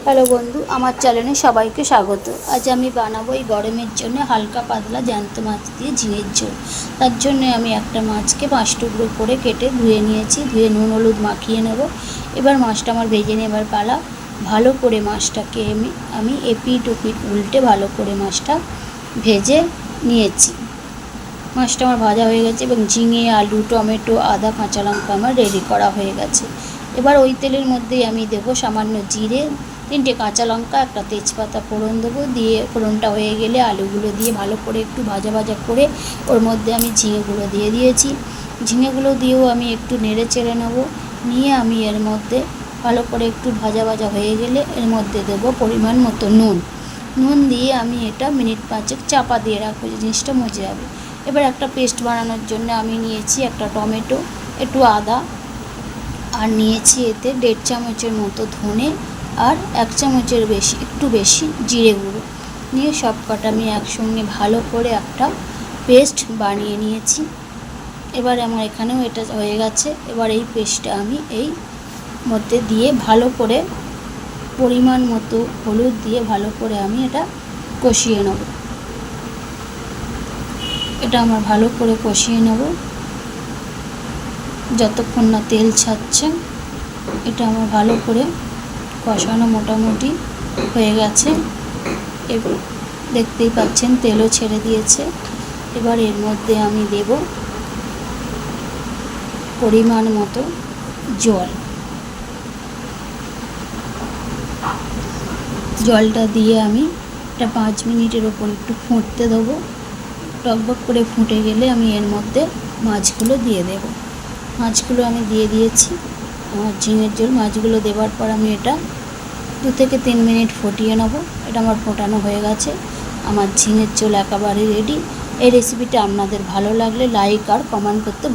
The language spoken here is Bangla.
হ্যালো বন্ধু, আমার চ্যানেলে সবাইকে স্বাগত। আজ আমি বানাবো এই গরমের জন্য হালকা পাতলা জ্যান্ত মাছ দিয়ে ঝিঙের ঝোল। তার জন্য আমি একটা মাছকে 5 টুকরো করে কেটে ধুয়ে নিয়েছি। ধুয়ে নুন হলুদ মাখিয়ে নেব। এবার মাছটা আমার ভেজে নেবার পালা। ভালো করে মাছটাকে আমি এপিট ওপিট উল্টে ভালো করে মাছটা ভেজে নিয়েছি। মাছটা আমার ভাজা হয়ে গেছে এবং ঝিঙে, আলু, টমেটো, আদা, কাঁচা লঙ্কা আমার রেডি করা হয়ে গেছে। এবার ওই তেলের মধ্যেই আমি দেবো সামান্য জিরে, 3টে কাঁচা লঙ্কা, একটা তেজপাতা ফোড়ন দেবো। দিয়ে ফোড়নটা হয়ে গেলে আলুগুলো দিয়ে ভালো করে একটু ভাজা ভাজা করে ওর মধ্যে আমি ঝিঙেগুলো দিয়ে দিয়েছি। ঝিঙেগুলো দিয়েও আমি একটু নেড়ে চেড়ে নেবো। নিয়ে আমি এর মধ্যে ভালো করে একটু ভাজা ভাজা হয়ে গেলে এর মধ্যে দেবো পরিমাণ মতো নুন দিয়ে আমি এটা মিনিট 5 চাপা দিয়ে রাখবো, জিনিসটা মজে যাবে। এবার একটা পেস্ট বানানোর জন্য আমি নিয়েছি একটা টমেটো, একটু আদা, আর নিয়েছি এতে 1.5 চামচের মতো ধনে, আর 1 চামচের একটু বেশি জিরে গুঁড়ো। নিয়ে সব কটা আমি একসঙ্গে ভালো করে একটা পেস্ট বানিয়ে নিয়েছি। এবার আমার এখানেও এটা হয়ে গেছে। এবার এই পেস্টটা আমি এই মধ্যে দিয়ে ভালো করে পরিমাণ মতো হলুদ দিয়ে ভালো করে আমি এটা কষিয়ে নেব। এটা আমার ভালো করে কষিয়ে নেব যতক্ষণ না তেল ছাড়ছে। এটা আমার ভালো করে কষানো মোটামুটি হয়ে গেছে। এবার দেখতেই পাচ্ছেন তেলও ছেড়ে দিয়েছে। এবার এর মধ্যে আমি দেব পরিমাণ মতো জল। জলটা দিয়ে আমি এটা 5 মিনিটের ওপর একটু ফুটতে দেবো। টকবক করে ফুটে গেলে আমি এর মধ্যে মাছগুলো দিয়ে দেব। মাছগুলো আমি দিয়ে দিয়েছি। আমার ঝিঙের ঝোল মাছগুলো দেওয়ার পর আমি এটা 2 থেকে 3 মিনিট ফুটিয়ে নেব। এটা আমার ফোটানো হয়ে গেছে। আমার ঝিঙের ঝোল একেবারে রেডি। এই রেসিপিটা আপনাদের ভালো লাগলে লাইক আর কমেন্ট করতে